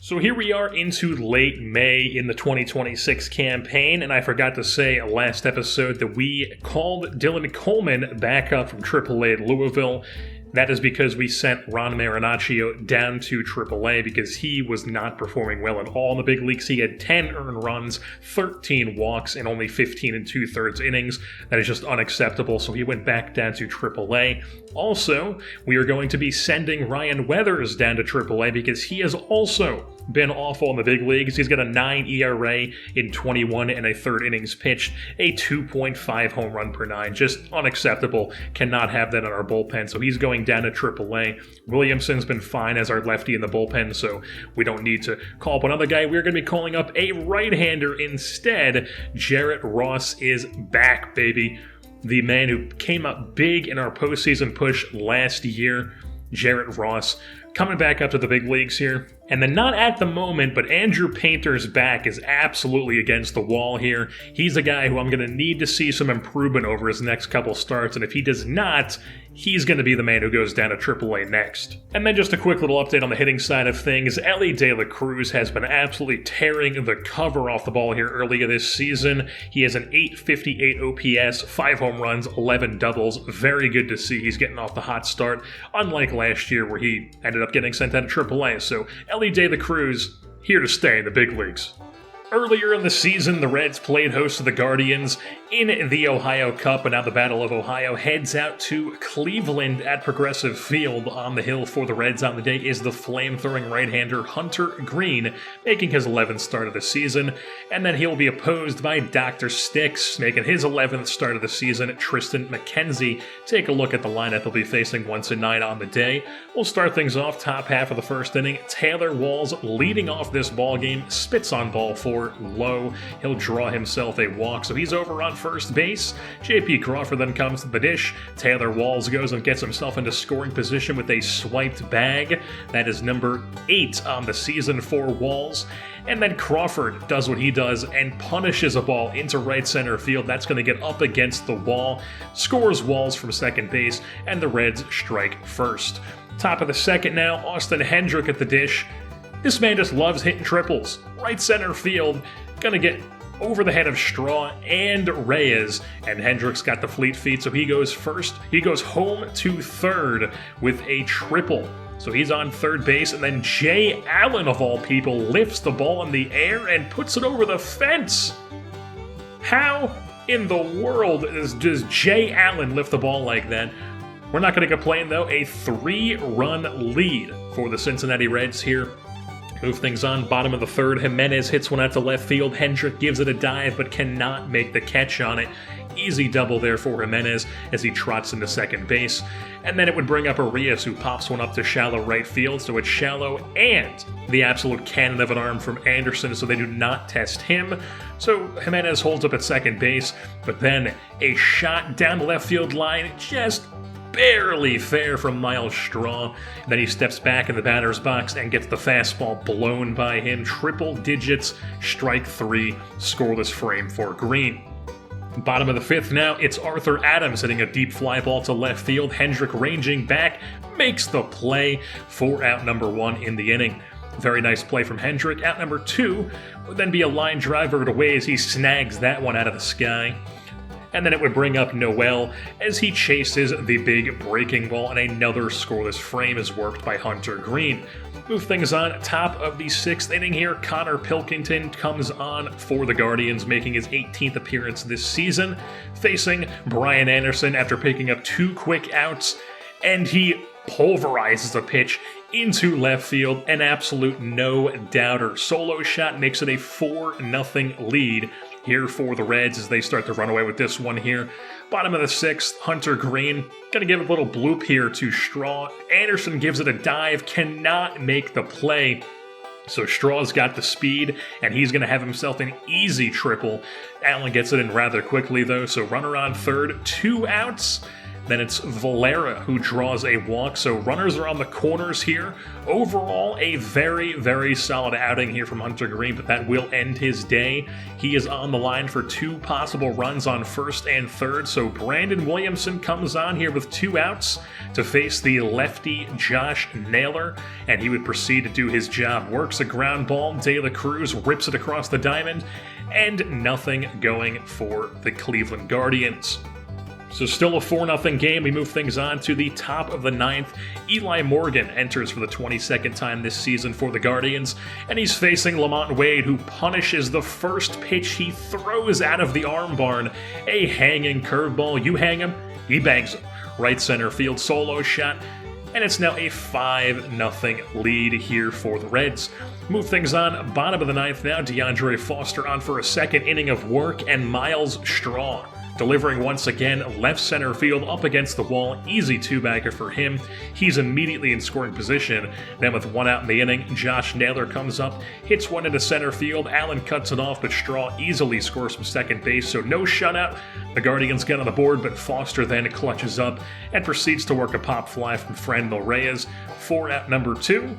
So here we are into late May in the 2026 campaign, and I forgot to say last episode that we called Dylan Coleman back up from AAA at Louisville. That is because we sent Ron Marinaccio down to AAA because he was not performing well at all in the big leagues. He had 10 earned runs, 13 walks, and only 15 2/3 innings. That is just unacceptable, so he went back down to AAA. Also, we are going to be sending Ryan Weathers down to AAA because he has also been awful in the big leagues. He's got a 9 ERA in 21 1/3 innings pitched, a 2.5 home run per 9. Just unacceptable. Cannot have that in our bullpen, so he's going down to AAA. Williamson's been fine as our lefty in the bullpen, so we don't need to call up another guy. We're going to be calling up a right-hander instead. Jarrett Ross is back, baby. The man who came up big in our postseason push last year, Jarrett Ross, coming back up to the big leagues here. And then not at the moment, but Andrew Painter's back is absolutely against the wall here. He's a guy who I'm going to need to see some improvement over his next couple starts, and if he does not, he's going to be the man who goes down to AAA next. And then just a quick little update on the hitting side of things. Elly De La Cruz has been absolutely tearing the cover off the ball here earlier this season. He has an .858 OPS, 5 home runs, 11 doubles. Very good to see. He's getting off the hot start, unlike last year where he ended up getting sent out of AAA. So Elly De La Cruz here to stay in the big leagues. Earlier in the season, the Reds played host to the Guardians in the Ohio Cup, and now the Battle of Ohio heads out to Cleveland at Progressive Field. On the hill for the Reds on the day is the flame-throwing right-hander Hunter Green, making his 11th start of the season, and then he'll be opposed by Dr. Sticks, making his 11th start of the season, Tristan McKenzie. Take a look at the lineup they'll be facing once a night on the day. We'll start things off top half of the first inning. Taylor Walls leading off this ball game, spits on ball 4 low. He'll draw himself a walk, so he's over on first base. J.P. Crawford then comes to the dish. Taylor Walls goes and gets himself into scoring position with a swiped bag. That is number 8 on the season for Walls. And then Crawford does what he does and punishes a ball into right center field. That's going to get up against the wall. Scores Walls from second base, and the Reds strike first. Top of the second now, Austin Hendrick at the dish. This man just loves hitting triples. Right center field, gonna get over the head of Straw and Reyes, and Hendricks got the fleet feet, so he goes first. He goes home to third with a triple. So he's on third base, and then Jay Allen, of all people, lifts the ball in the air and puts it over the fence. How in the world does Jay Allen lift the ball like that? We're not gonna complain though. A 3-run lead for the Cincinnati Reds here. Move things on, bottom of the third, Jimenez hits one out to left field. Hendrick gives it a dive, but cannot make the catch on it. Easy double there for Jimenez as he trots into second base. And then it would bring up Arias, who pops one up to shallow right field, so it's shallow and the absolute cannon of an arm from Anderson, so they do not test him. So Jimenez holds up at second base, but then a shot down the left field line, just barely fair from Miles Straw. Then he steps back in the batter's box and gets the fastball blown by him. Triple digits, strike 3, scoreless frame for Green. Bottom of the fifth now, it's Arthur Adams hitting a deep fly ball to left field. Hendrick ranging back, makes the play for out number 1 in the inning. Very nice play from Hendrick. Out number 2 would then be a line driver to way as he snags that one out of the sky. And then it would bring up Noel as he chases the big breaking ball, and another scoreless frame is worked by Hunter Green. Move things on, top of the 6th inning here, Connor Pilkington comes on for the Guardians, making his 18th appearance this season, facing Brian Anderson after picking up 2 quick outs, and he pulverizes a pitch into left field, an absolute no-doubter. Solo shot makes it a 4-0 lead here for the Reds as they start to run away with this one here. Bottom of the 6th, Hunter Green. Gonna give a little bloop here to Straw. Anderson gives it a dive, cannot make the play. So Straw's got the speed, and he's going to have himself an easy triple. Allen gets it in rather quickly, though, so runner on third, 2 outs. Then it's Valera who draws a walk, so runners are on the corners here. Overall, a very, very solid outing here from Hunter Greene, but that will end his day. He is on the line for 2 possible runs on first and third, so Brandon Williamson comes on here with 2 outs to face the lefty Josh Naylor, and he would proceed to do his job. Works a ground ball, De La Cruz rips it across the diamond, and nothing going for the Cleveland Guardians. So still a 4-0 game. We move things on to the top of the 9th. Eli Morgan enters for the 22nd time this season for the Guardians, and he's facing Lamont Wade, who punishes the first pitch he throws out of the arm barn. A hanging curveball. You hang him, he bangs him. Right center field solo shot, and it's now a 5-0 lead here for the Reds. Move things on, bottom of the 9th now. DeAndre Foster on for a second inning of work, and Miles Straw delivering once again left center field up against the wall. Easy 2-bagger for him. He's immediately in scoring position. Then with 1 out in the inning, Josh Naylor comes up, hits one into center field. Allen cuts it off, but Straw easily scores from second base, so no shutout. The Guardians get on the board, but Foster then clutches up and proceeds to work a pop fly from Franmil Reyes for out number 2.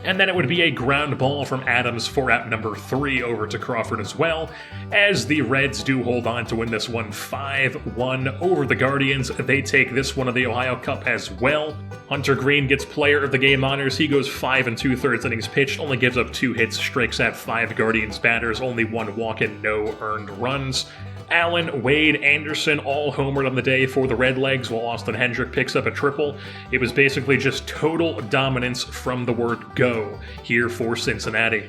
And then it would be a ground ball from Adams for out number 3 over to Crawford as well, as the Reds do hold on to win this one 5-1 over the Guardians. They take this one of the Ohio Cup as well. Hunter Greene gets player of the game honors. He goes 5 2/3 innings pitched, only gives up 2 hits, strikes out 5 Guardians batters, only 1 walk and no earned runs. Allen, Wade, Anderson all homered on the day for the Redlegs, while Austin Hendrick picks up a triple. It was basically just total dominance from the word go here for Cincinnati.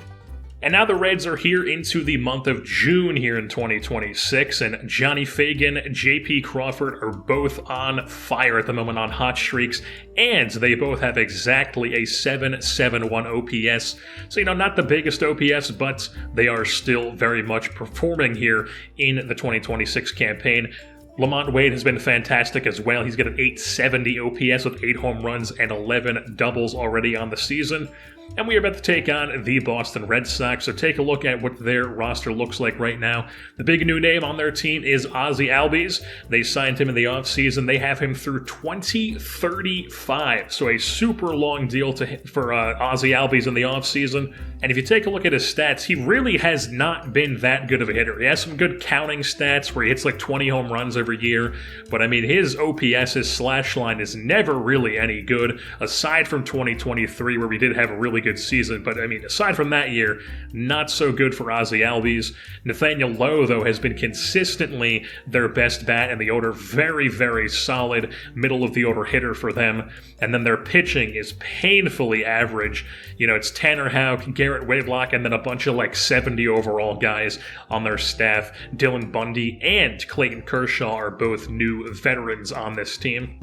And now the Reds are here into the month of June here in 2026, and Johnny Fagan, J.P. Crawford are both on fire at the moment on hot streaks, and they both have exactly a 7.71 OPS. So, not the biggest OPS, but they are still very much performing here in the 2026 campaign. Lamont Wade has been fantastic as well. He's got an 870 OPS with 8 home runs and 11 doubles already on the season. And we are about to take on the Boston Red Sox, so take a look at what their roster looks like right now. The big new name on their team is Ozzie Albies. They signed him in the offseason. They have him through 2035, so a super long deal for Ozzie Albies in the offseason. And if you take a look at his stats, he really has not been that good of a hitter. He has some good counting stats where he hits like 20 home runs every year, but his OPS, his slash line is never really any good, aside from 2023 where we did have a really good season. But aside from that year, not so good for Ozzie Albies. Nathaniel Lowe, though, has been consistently their best bat in the order. Very, very solid middle of the order hitter for them. And then their pitching is painfully average. It's Tanner Houck, Garrett Whitlock, and then a bunch of 70 overall guys on their staff. Dylan Bundy and Clayton Kershaw are both new veterans on this team.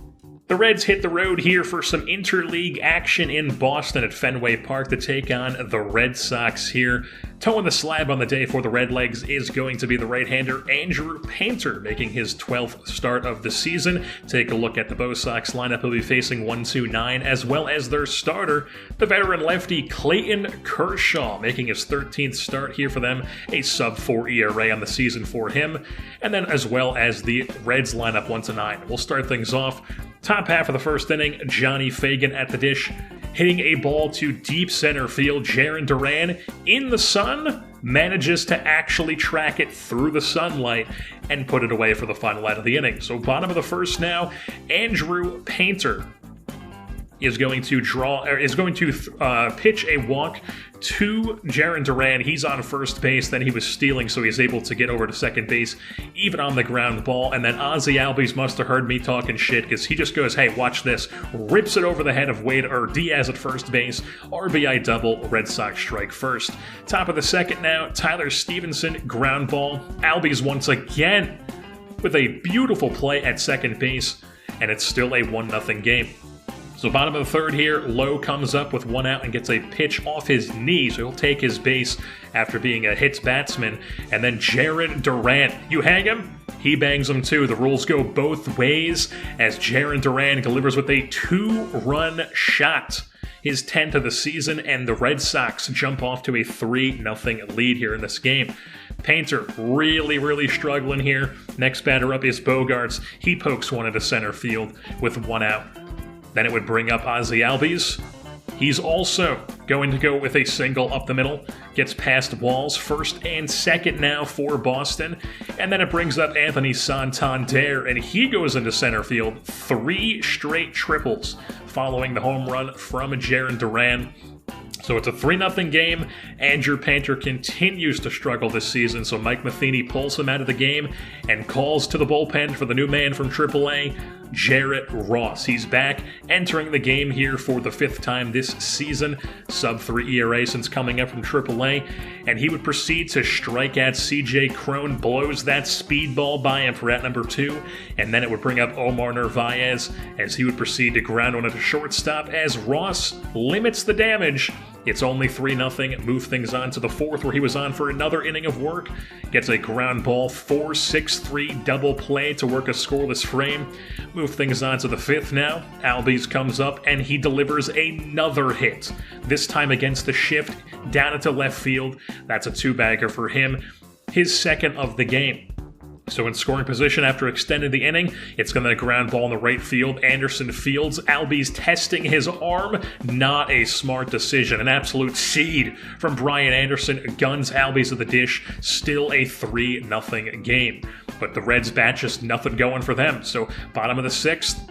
The Reds hit the road here for some interleague action in Boston at Fenway Park to take on the Red Sox here. Toeing the slab on the day for the Redlegs is going to be the right-hander Andrew Painter, making his 12th start of the season. Take a look at the Bo Sox lineup. He'll be facing 1-2-9, as well as their starter, the veteran lefty Clayton Kershaw, making his 13th start here for them, a sub-4 ERA on the season for him, and then as well as the Reds lineup 1-9. We'll start things off. Top half of the first inning, Johnny Fagan at the dish, hitting a ball to deep center field. Jarren Duran in the sun manages to actually track it through the sunlight and put it away for the final out of the inning. So bottom of the first now, Andrew Painter is going to pitch a walk to Jarren Duran. He's on first base. Then he was stealing, so he's able to get over to second base, even on the ground ball. And then Ozzie Albies must have heard me talking shit, because he just goes, hey, watch this. Rips it over the head of Diaz at first base. RBI double, Red Sox strike first. Top of the second now, Tyler Stevenson, ground ball. Albies once again with a beautiful play at second base, and it's still a 1-0 game. So bottom of the third here, Lowe comes up with 1 out and gets a pitch off his knee, so he'll take his base after being a hits batsman. And then Jarren Duran, you hang him, he bangs him too. The rules go both ways as Jarren Duran delivers with a 2-run shot, his 10th of the season, and the Red Sox jump off to a 3-0 lead here in this game. Painter really struggling here. Next batter up is Bogarts. He pokes one into center field with 1 out. Then it would bring up Ozzie Albies. He's also going to go with a single up the middle. Gets past Walls, first and second now for Boston. And then it brings up Anthony Santander, and he goes into center field. 3 straight triples following the home run from Jarren Duran. So it's a 3-0 game. Andrew Painter continues to struggle this season, so Mike Matheny pulls him out of the game and calls to the bullpen for the new man from AAA, Jarrett Ross. He's back, entering the game here for the 5th time this season, sub-3 ERA since coming up from AAA, and he would proceed to strike out CJ Cron, blows that speedball by him for at number 2, and then it would bring up Omar Narvaez as he would proceed to ground one at the shortstop as Ross limits the damage. It's only 3-0, move things on to the 4th where he was on for another inning of work, gets a ground ball, 4-6-3 double play to work a scoreless frame. Move things on to the 5th now. Albies comes up and he delivers another hit. This time against the shift, down into left field. That's a 2-bagger for him. His 2nd of the game. So in scoring position after extending the inning, it's going to ground ball in the right field. Anderson fields. Albies testing his arm. Not a smart decision. An absolute seed from Brian Anderson. Guns Albies at the dish. Still a 3-0 game. But the Reds bat just nothing going for them. So bottom of the 6th.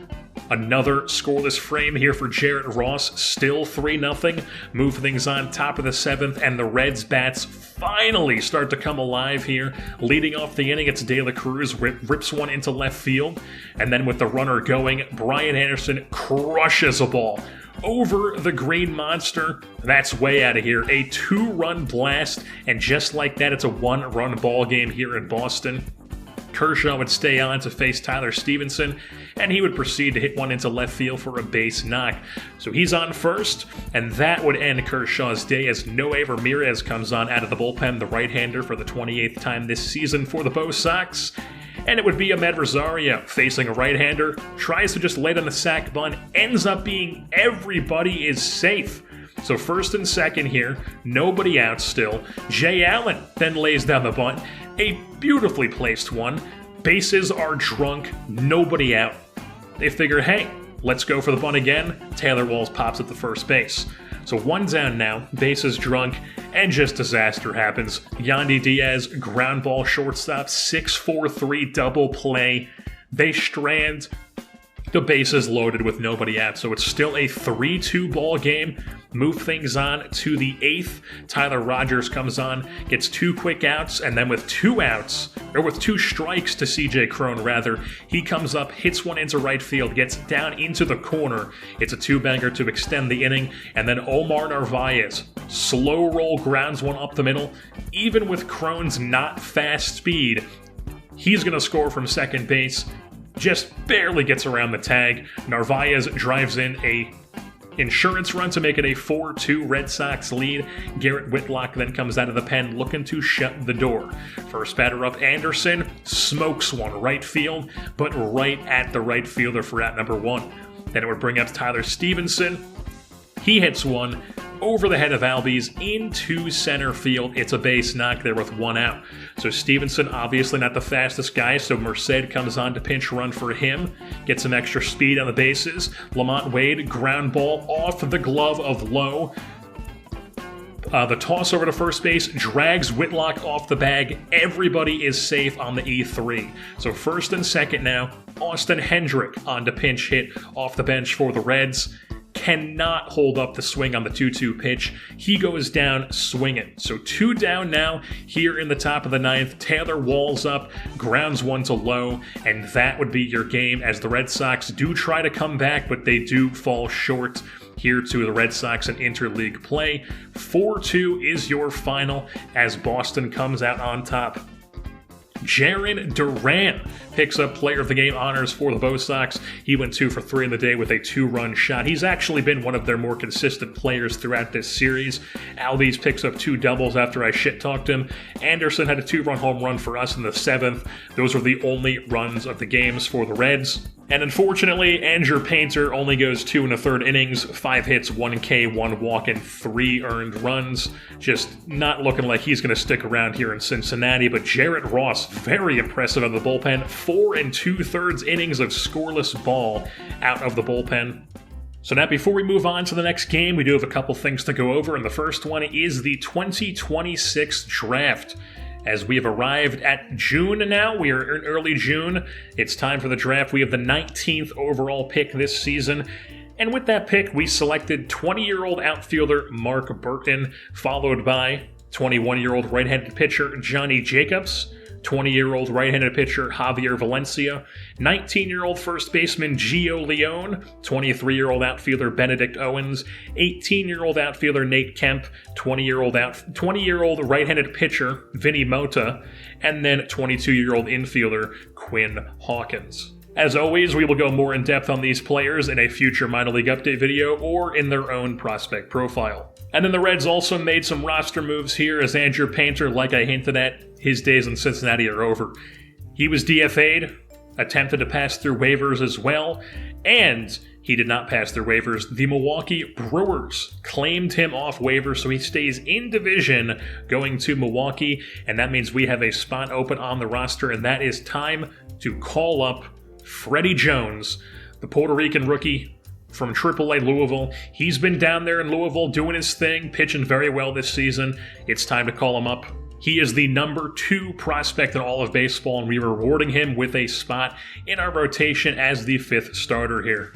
Another scoreless frame here for Jarrett Ross, still 3-0. Move things on top of the 7th, and the Reds bats finally start to come alive here. Leading off the inning, it's De La Cruz, rips one into left field, and then with the runner going, Brian Anderson crushes a ball over the Green Monster. That's way out of here. A 2-run blast, and just like that, it's a 1-run ball game here in Boston. Kershaw would stay on to face Tyler Stevenson, and he would proceed to hit one into left field for a base knock. So he's on first, and that would end Kershaw's day as Noé Ramirez comes on out of the bullpen, the right-hander for the 28th time this season for the Bo Sox. And it would be Ahmed Rosario facing a right-hander, tries to just lay down the sac bunt, ends up being everybody is safe. So 1st and 2nd here, nobody out still. Jay Allen then lays down the bunt, a beautifully placed one. Bases are drunk, nobody out. They figure, hey, let's go for the bunt again. Taylor Walls pops at the first base. So 1 down now, bases drunk, and just disaster happens. Yandy Diaz, ground ball shortstop, 6-4-3 double play. They strand. The bases loaded with nobody out, so it's still a 3-2 ball game. Move things on to the 8th. Tyler Rogers comes on, gets 2 quick outs, and then with 2 outs, or with 2 strikes to CJ Cron rather, he comes up, hits one into right field, gets down into the corner. It's a 2-banger to extend the inning, and then Omar Narvaez, slow roll, grounds one up the middle. Even with Cron's not fast speed, he's going to score from second base. Just barely gets around the tag. Narvaez drives in a insurance run to make it a 4-2 Red Sox lead. Garrett Whitlock then comes out of the pen looking to shut the door. First batter up, Anderson smokes one right field, but right at the right fielder for at number 1. Then it would bring up Tyler Stevenson. He hits one over the head of Albies into center field. It's a base knock there with 1 out. So Stevenson, obviously not the fastest guy, so Merced comes on to pinch run for him. Gets some extra speed on the bases. Lamont Wade, ground ball off the glove of Lowe. The toss over to first base drags Whitlock off the bag. Everybody is safe on the E3. So 1st and 2nd now. Austin Hendrick on to pinch hit off the bench for the Reds. Cannot hold up the swing on the 2-2 pitch. He goes down swinging. So 2 down now here in the top of the 9th. Taylor Walls up, grounds one to Lowe, and that would be your game as the Red Sox do try to come back, but they do fall short here to the Red Sox in interleague play. 4-2 is your final as Boston comes out on top. Jarren Duran picks up Player of the Game honors for the Bo Sox. He went 2 for 3 in the day with a 2-run shot. He's actually been one of their more consistent players throughout this series. Albies picks up 2 doubles after I shit-talked him. Anderson had a 2-run home run for us in the 7th. Those were the only runs of the games for the Reds. And unfortunately, Andrew Painter only goes 2 1/3 innings, 5 hits, 1 K, 1 walk, and 3 earned runs. Just not looking like he's going to stick around here in Cincinnati. But Jarrett Ross, very impressive out of the bullpen. 4 2/3 innings of scoreless ball out of the bullpen. So now before we move on to the next game, we do have a couple things to go over, and the first one is the 2026 draft. As we have arrived at June now, we are in early June, it's time for the draft. We have the 19th overall pick this season, and with that pick, we selected 20-year-old outfielder Mark Burton, followed by 21-year-old right-handed pitcher Johnny Jacobs, 20-year-old right-handed pitcher Javier Valencia, 19-year-old first baseman Gio Leone, 23-year-old outfielder Benedict Owens, 18-year-old outfielder Nate Kemp, 20-year-old right-handed pitcher Vinny Mota, and then 22-year-old infielder Quinn Hawkins. As always, we will go more in depth on these players in a future minor league update video or in their own prospect profile. And then the Reds also made some roster moves here, as Andrew Painter, like I hinted at, his days in Cincinnati are over. He was DFA'd, attempted to pass through waivers as well, and he did not pass through waivers. The Milwaukee Brewers claimed him off waivers, so he stays in division going to Milwaukee, and that means we have a spot open on the roster, and that is time to call up Freddie Jones, the Puerto Rican rookie from AAA Louisville. He's been down there in Louisville doing his thing, pitching very well this season. It's time to call him up. He is the number 2 prospect in all of baseball, and we're rewarding him with a spot in our rotation as the 5th starter here.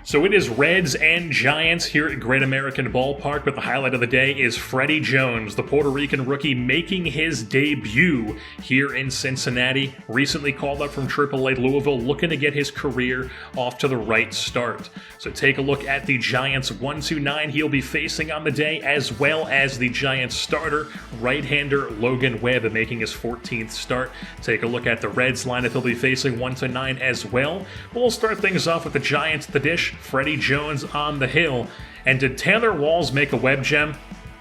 So it is Reds and Giants here at Great American Ballpark, but the highlight of the day is Freddie Jones, the Puerto Rican rookie, making his debut here in Cincinnati. Recently called up from AAA Louisville, looking to get his career off to the right start. So take a look at the Giants 1-2-9 he'll be facing on the day, as well as the Giants starter, right-hander Logan Webb, making his 14th start. Take a look at the Reds lineup he'll be facing 1-9 as well. We'll start things off with the Giants at the dish. Freddie Jones on the hill. And did Taylor Walls make a web gem?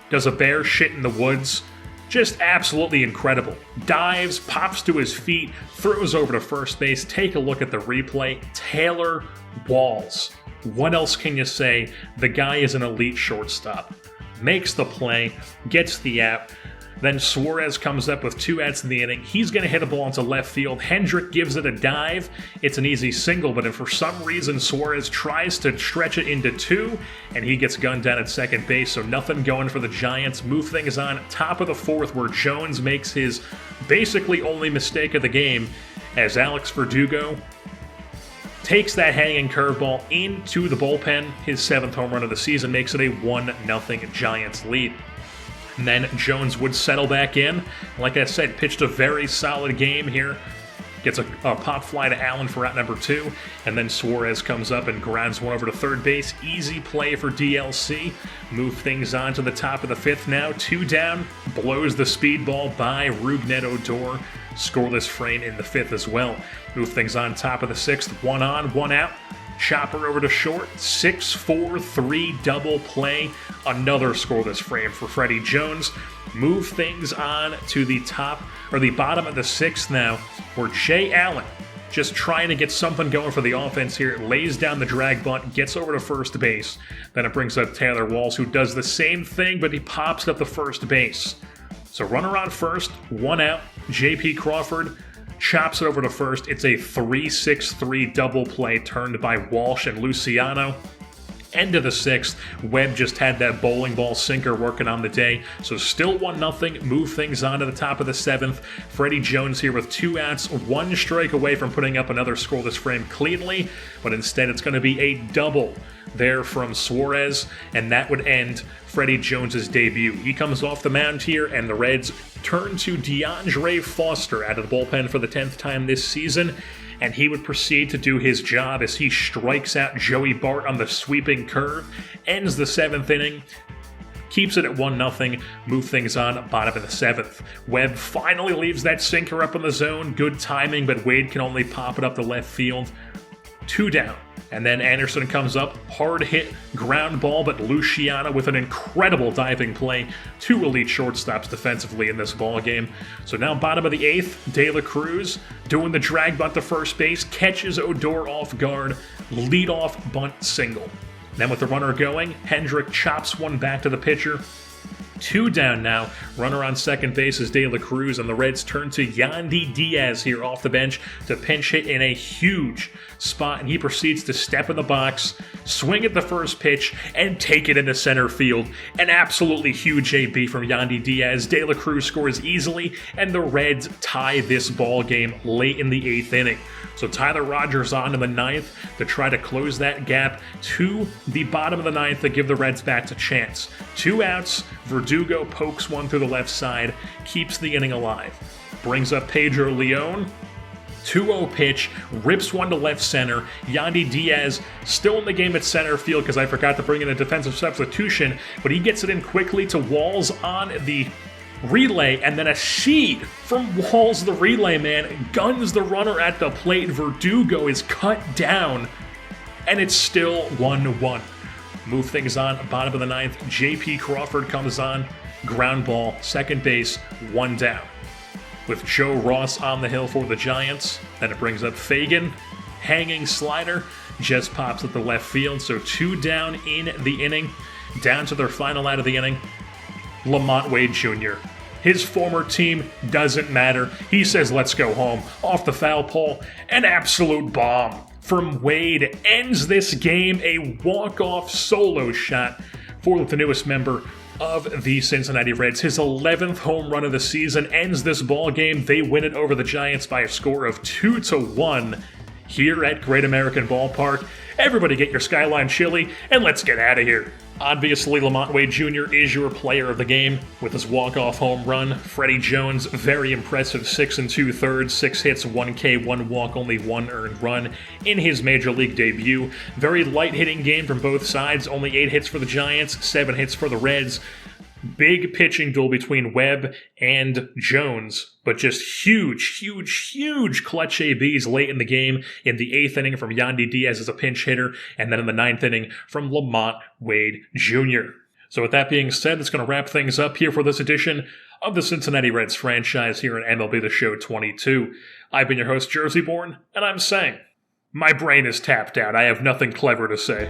Does a bear shit in the woods? Just absolutely incredible. Dives, pops to his feet, throws over to first base. Take a look at the replay. Taylor Walls. What else can you say? The guy is an elite shortstop. Makes the play, gets the out. Then Suarez comes up with 2 outs in the inning. He's going to hit a ball into left field. Hendrick gives it a dive. It's an easy single, but if for some reason Suarez tries to stretch it into 2, and he gets gunned down at second base, so nothing going for the Giants. Move things on top of the 4th, where Jones makes his basically only mistake of the game, as Alex Verdugo takes that hanging curveball into the bullpen. His 7th home run of the season makes it a 1-0 Giants lead. And then Jones would settle back in. Like I said, pitched a very solid game here. Gets a pop fly to Allen for out number 2. And then Suarez comes up and grounds one over to third base. Easy play for DLC. Move things on to the top of the 5th now. 2 down. Blows the speedball by Rougned Odor. Scoreless frame in the 5th as well. Move things on top of the 6th. 1 on, 1 out. Chopper over to short, 6-4-3 double play. Another scoreless frame for Freddie Jones. Move things on to the top, or the bottom of the 6th now, where Jay Allen, just trying to get something going for the offense here, lays down the drag bunt, gets over to first base. Then it brings up Taylor Walls, who does the same thing, but he pops up the first base. So runner on first, 1 out. J.P. Crawford chops it over to first. It's a 3-6-3 double play turned by Walsh and Luciano. End of the 6th, Webb just had that bowling ball sinker working on the day. So still 1-0, move things on to the top of the 7th. Freddie Jones here with 2 outs, 1 strike away from putting up another scoreless frame cleanly, but instead it's going to be a double there from Suarez, and that would end Freddie Jones's debut. He comes off the mound here, and the Reds turn to DeAndre Foster out of the bullpen for the 10th time this season, and he would proceed to do his job as he strikes out Joey Bart on the sweeping curve, ends the 7th inning, keeps it at 1-0, move things on, bottom of the 7th. Webb finally leaves that sinker up in the zone, good timing, but Wade can only pop it up the left field. 2 down. And then Anderson comes up, hard hit, ground ball, but Luciano with an incredible diving play. 2 elite shortstops defensively in this ball game. So now bottom of the 8th, De La Cruz doing the drag bunt to first base, catches Odor off guard, leadoff bunt single. Then with the runner going, Hendrick chops one back to the pitcher. 2 down now. Runner on second base is De La Cruz, and the Reds turn to Yandy Diaz here off the bench to pinch hit in a huge spot, and he proceeds to step in the box, swing at the first pitch, and take it into center field. An absolutely huge AB from Yandy Diaz. De La Cruz scores easily, and the Reds tie this ball game late in the 8th inning. So Tyler Rogers on in the 9th to try to close that gap to the bottom of the 9th to give the Reds back to chance. 2 outs, Verdugo pokes one through the left side, keeps the inning alive. Brings up Pedro Leon. 2-0 pitch, rips one to left center. Yandy Diaz still in the game at center field because I forgot to bring in a defensive substitution, but he gets it in quickly to Walls on the relay, and then a seed from Walls, the relay man, guns the runner at the plate. Verdugo is cut down, and it's still 1-1. Move things on, bottom of the 9th. J.P. Crawford comes on, ground ball, second base, 1 down. With Joe Ross on the hill for the Giants, then it brings up Fagan, hanging slider, just pops at the left field, so 2 down in the inning. Down to their final out of the inning, Lamont Wade Jr. His former team doesn't matter. He says, let's go home. Off the foul pole, an absolute bomb from Wade ends this game. A walk-off solo shot for the newest member of the Cincinnati Reds. His 11th home run of the season ends this ball game. They win it over the Giants by a score of 2-1 here at Great American Ballpark. Everybody get your Skyline chili, and let's get out of here. Obviously, Lamont Wade Jr. is your player of the game with his walk-off home run. Freddie Jones, very impressive 6 2/3, 6 hits, 1 K, 1 walk, only 1 earned run in his Major League debut. Very light-hitting game from both sides, only 8 hits for the Giants, 7 hits for the Reds. Big pitching duel between Webb and Jones, but just huge clutch ABs late in the game. In the 8th inning from Yandy Diaz as a pinch hitter, and then in the 9th inning from Lamont Wade Jr. So with that being said, that's going to wrap things up here for this edition of the Cincinnati Reds franchise here in MLB The Show 22. I've been your host, Jerseyborn, and I'm saying, my brain is tapped out. I have nothing clever to say.